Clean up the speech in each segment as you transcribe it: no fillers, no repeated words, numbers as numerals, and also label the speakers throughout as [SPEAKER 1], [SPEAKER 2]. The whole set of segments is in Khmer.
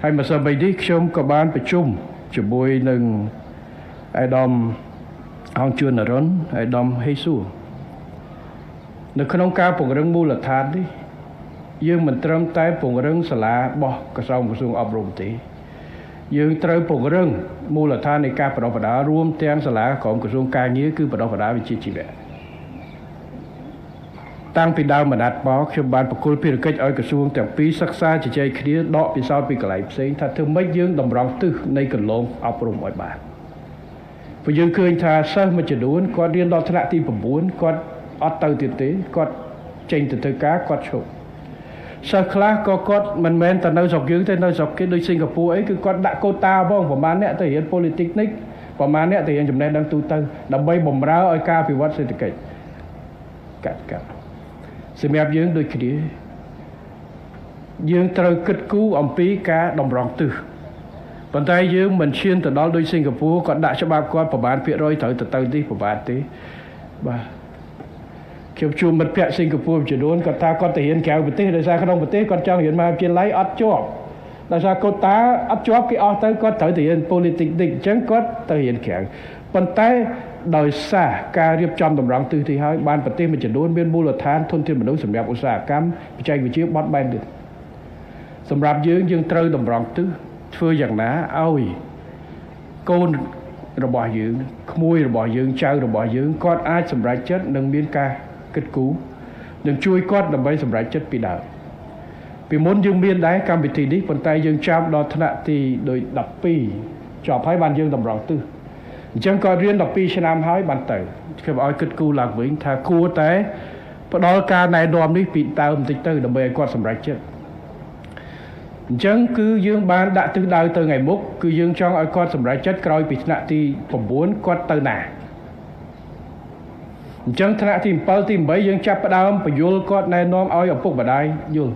[SPEAKER 1] ហើយម្សិលមិញនេះខ្ញុំក៏បានប្រជុំជាមួយនឹងអាដាមអង្គជួននរុនអាដាមហេស៊ូនៅក្នុងការពង្រឹងមូលដ្ឋាននេះយើងមិនត្រឹមតែពង្រឹងសាលារបស់ក្រសួងអប់រំទេយើងត្រូវពង្រឹងមូលដ្ឋាននៃការបណ្ដុះបណ្ដាលរួមទាំងសាលាក្រមក្រសួងការងារគឺបណ្ដុះបណ្ដាលវិជ្ជាជីវៈតាំងពីដើមមនត្តមកខ្ញុំបានប្រគល់ភារកិច្ចឲ្យក្រសួងទាំងពីរសិក្សាជជែកគ្នាដកពិសោធន៍ពីកន្លែងផ្សេងថាធ្វើម៉េចយើងតម្រង់ទិសនៃគន្លងអប់រំឲ្យបានព្រោះយើងឃើញថាសិស្សមួយចំនួនគាត់រៀនដល់ថ្នាក់ទី9គាត់អត់ទៅទៀតទេគាត់ចេញទៅធ្វើការគាត់ឈប់សិស្សខ្លះក៏គាត់មិនមែនតែនៅស្រុកយើងទេនៅស្រុកគេដូចសិង្ហបុរីអីគឺគាត់ដាក់កូតាផងប្រហែលអ្នកទៅរៀន politics នេះប្រហែលអ្នកទៅរៀនចំណេះដឹងទូទៅដើម្បីបម្រើឲ្យការអភិវឌ្ឍសេដ្ឋកិច្ចកាត់សម្រាប់យើងដូចគ្នាយើងត្រូវគិតគូរអំពីការតម្រង់ទិសប៉ុន្តែយើងមិនឈានទៅដល់ដូចសិង្ហបុរីគាត់ដាក់ច្បាប់គាត់ប្រហែលភាគរយត្រូវទៅនេះប្រហែលទេបាទខ្ញុំជួបមិត្តភ័ក្តិសិង្ហបុរីចំនួនគាត់ថាគាត់ទៅរៀនក្រៅប្រទេសដោយសារក្នុងប្រទេសគាត់ចង់រៀនមហាវិទ្យាល័យអត់ជាប់ដោយសារកូតាអត់ជាប់គេអស់ទៅគាត់ត្រូវទៅរៀន politics នេះអញ្ចឹងគាត់ទៅរៀនក្រៅប៉ុន្តែដោយសារការរៀបចំតម្រង់ទិសទីហើយបានប្រទេសមួយចំនួនមានមូលដ្ឋានធនធានមនុស្សសម្រាប់ឧស្សាហកម្មបច្ចេកវិទ្យាបត់បែនទៀតសម្រាប់យើងត្រូវតម្រង់ទិសធ្វើយ៉ាងណាឲ្យកូនរបស់យើងក្មួយរបស់យើងចៅរបស់យើងគាត់អាចសម្រេចចិត្តនិងមានការគិតគូរនឹងជួយគាត់ដើម្បីសម្រេចចិត្តពីដើមពីមុនយើងមានដែរកម្មវិធីនេះប៉ុន្តែយើងចាប់ដល់ថ្នាក់ទីដូច12ចប់ហើយបានយើងតម្រង់ទិសអញ្ចឹងគាត់រៀន12ឆ្នាំហើយបានទៅខ្ញុំឲ្យគិតគូរឡើងវិញថាគួរតែផ្ដល់ការណែនាំនេះពីដើមបន្តិចទៅដើម្បីឲ្យគាត់សម្រេចចិត្តអញ្ចឹងគឺយើងបានដាក់ទិសដៅទៅថ្ងៃមុខគឺយើងចង់ឲ្យគាត់សម្រេចចិត្តក្រោយពីថ្នាក់ទី9គាត់ទៅណាអញ្ចឹងថ្នាក់ទី7ទី8យើងចាប់ផ្ដើមបញ្យល់គាត់ណែនាំឲ្យឪពុកម្ដាយយល់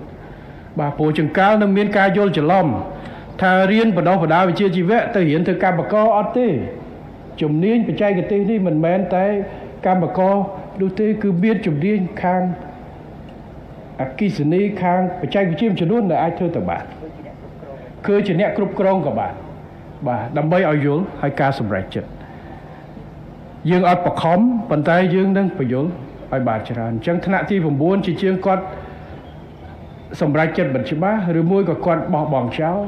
[SPEAKER 1] បាទព្រោះចង្កាលនឹងមានការយល់ច្រឡំថារៀនបណ្ដុះបណ្ដាលវិជ្ជាជីវៈទៅរៀនធ្វើកម្មករអត់ទេជំនាញបច្ចេកទេសនេះមិនមែនតែកម្មករនោះទេគឺមានជំនាញខាងអគ្គិសនីខាងបច្ចេកវិទ្យាចំនួនដែលអាចធ្វើទៅបានគឺជាអ្នកគ្រប់គ្រងក៏បានបាទដើម្បីឲ្យយល់ឲ្យការសម្រេចចិត្តយើងអត់បខំប៉ុន្តែយើងនឹងបញ្យល់ឲ្យបានច្រើនអញ្ចឹងថ្នាក់ទី9ជាជាងគាត់សម្រេចចិត្តមិនច្បាស់ឬមួយក៏គាត់បោះបង់ចោល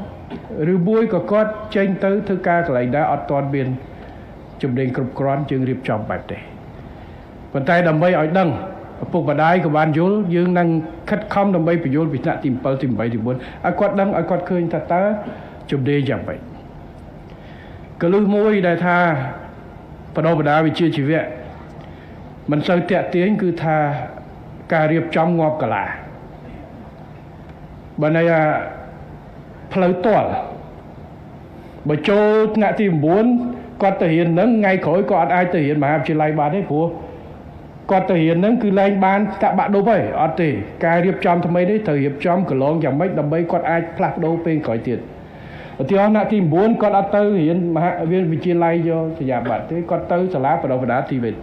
[SPEAKER 1] ឬមួយក៏គាត់ចេញទៅធ្វើការកន្លែងដែរអត់ទាន់មានជំនាញគ្រប់គ្រាន់យើងរៀបចំបែបទេប៉ុន្តែដើម្បីឲ្យដឹងឪពុកម្ដាយក៏បានយល់យើងនឹងខិតខំដើម្បីបញ្យល់ពីថ្នាក់ទី7ទី8ទី9ឲ្យគាត់ដឹងឲ្យគាត់ឃើញថាតើជំនាញយ៉ាងម៉េចកលឹះមួយដែលថាបណ្ដុះបណ្ដាលវិជ្ជាជីវៈមិនសូវតាក់ទាញគឺថាការរៀបចំងាប់កាលាបើន័យថាផ្លូវទាល់បើចូលថ្នាក់ទី9គាត់ទៅរៀនហ្នឹងថ្ងៃក្រោយក៏អត់អាចទៅរៀនមហាវិទ្យាល័យបានទេព្រោះគាត់ទៅរៀនហ្នឹងគឺលែងបានកាក់បាក់ឌុបហើយអត់ទេការរៀបចំថ្មីនេះត្រូវរៀបចំកន្លងយ៉ាងម៉េចដើម្បីគាត់អាចផ្លាស់ប្ដូរពេលក្រោយទៀតឧទាហរណ៍ថ្នាក់ទី9គាត់អត់ទៅរៀនមហាវិទ្យាល័យយកសញ្ញាបត្រទេគាត់ទៅសាលាបណ្ដុះបណ្ដាលជីវិត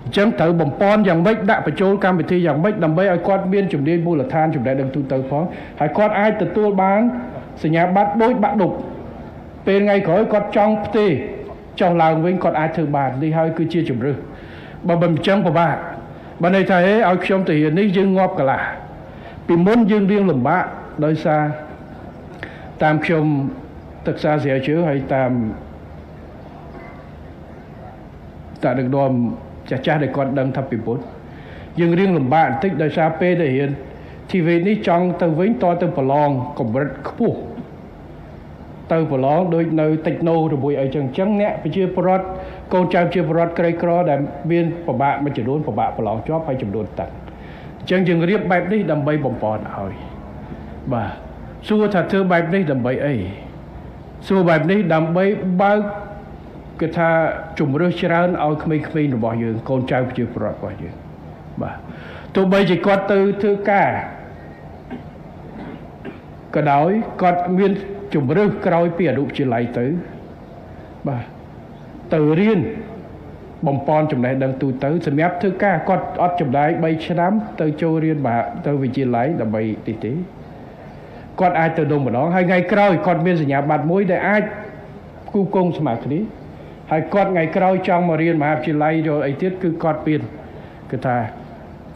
[SPEAKER 1] អញ្ចឹងត្រូវបំពន់យ៉ាងម៉េចដាក់បញ្ចូលកម្មវិធីយ៉ាងម៉េចដើម្បីឲ្យគាត់មានជំនាញមូលដ្ឋានចំណេះដឹងទូទៅផងហើយគាត់អាចទទួលបានសញ្ញាបត្រដូចបាក់ឌុបពេលថ្ងៃក្រោយគាត់ចង់ផ្ទេរចុះឡើងវិញគាត់អាចធ្វើបាននេះហើយគឺជាជំរឿសបើមិនអញ្ចឹងពិបាកបើន័យថាឲ្យខ្ញុំទៅរៀននេះយើងងាប់កន្លះពីមុនយើងរៀងលំបាកដោយសារតាមខ្ញុំសិក្សាស្រាវជ្រាវហើយតាមដឹកនាំចាស់ដែលគាត់ដឹងថាពីពុទ្ធយើងរៀងលំបាកបន្តិចដោយសារពេលដែលរៀនជីវិតនេះចង់ទៅវិញតទៅប្រឡងកម្រិតខ្ពស់ទៅប្រឡងដូចនៅតិចណូជាមួយអីចឹងអ្នកប្រជាពលរដ្ឋកូនចៅប្រជាពលរដ្ឋក្រីក្រដែលមានពិបាកមួយចំនួនពិបាកប្រឡងជាប់ហើយចំនួនតាន់អញ្ចឹងយើងរៀបបែបនេះដើម្បីបំពន់ឲ្យបាទសួរថាធ្វើបែបនេះដើម្បីអីសួរបែបនេះដើម្បីបើកគេថាជំរឿសច្រើនឲ្យក្មេងៗរបស់យើងកូនចៅប្រជាពលរដ្ឋរបស់យើងបាទទោះបីជាគាត់ទៅធ្វើការក៏ដោយគាត់មានជំរឿសក្រោយពីអនុវិទ្យាល័យទៅបាទទៅរៀនបំពន់ចំណេះដឹងទូទៅសម្រាប់ធ្វើការគាត់អត់ចំណាយ3ឆ្នាំទៅចូលរៀនទៅវិទ្យាល័យដើម្បីទីទេ គាត់អាចទៅដុំម្ដងហើយថ្ងៃក្រោយគាត់មានសញ្ញាបត្រមួយដែលអាចគូគងស្មើគ្នាហើយគាត់ថ្ងៃក្រោយចង់មករៀនមហាវិទ្យាល័យយកអីទៀតគឺគាត់មានគឺថា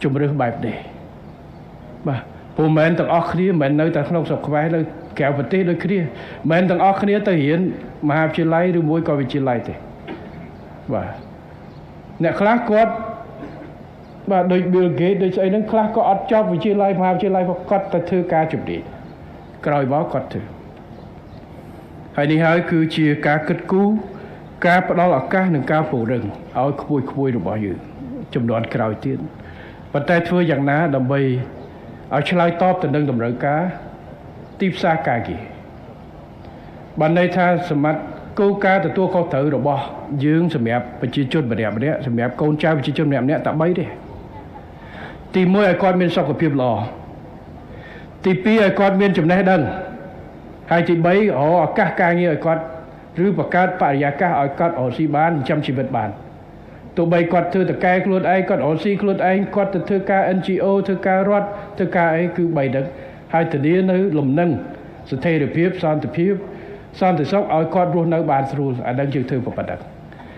[SPEAKER 1] ជំរឿសបែបនេះបាទព្រោះមិនទាំងអស់គ្នាមិននៅតែក្នុងស្រុកខ្មែរនៅក្រៅប្រទេសដូចគ្នាមិនទាំងអស់គ្នាទៅរៀនមហាវិទ្យាល័យឬមួយក៏វិទ្យាល័យទេបាទអ្នកខ្លះគាត់បាទដូច Bill Gates ដូចស្អីហ្នឹងខ្លះក៏អត់ចប់វិទ្យាល័យមហាវិទ្យាល័យគាត់ទៅធ្វើការជំនាញក្រោយមកគាត់ធ្វើហើយនេះហើយគឺជាការគិតគូរការផ្ដល់ឱកាសនិងការពង្រឹងឲ្យក្មួយរបស់យើងចំនួនក្រោយទៀតប៉ុន្តែធ្វើយ៉ាងណាដើម្បីឲ្យឆ្លើយតបទៅនឹងតម្រូវការទីផ្សារការងារបានន័យថាសមត្ថគោលការណ៍ទទួលខុសត្រូវរបស់យើងសម្រាប់ប្រជាជនម្នាក់សម្រាប់កូនចៅប្រជាជនម្នាក់តែ3ទេទី1ឲ្យគាត់មានសុខភាពល្អទី2ឲ្យគាត់មានចំណេះដឹងហើយទី3ឱកាសការងារឲ្យគាត់ឬបង្កើតបរិយាកាសឲ្យគាត់រកស៊ីបានចិញ្ចឹមជីវិតបានទោះបីគាត់ធ្វើតកែខ្លួនឯងគាត់រកស៊ីខ្លួនឯងគាត់ទៅធ្វើការ NGO ធ្វើការរដ្ឋធ្វើការអីគឺ3ដឹងហើយធានានៅលំនឹងស្ថិរភាពសន្តិសុខឲ្យគាត់រស់នៅបានស្រួលអានឹងយើងធ្វើប៉ុណ្ណឹង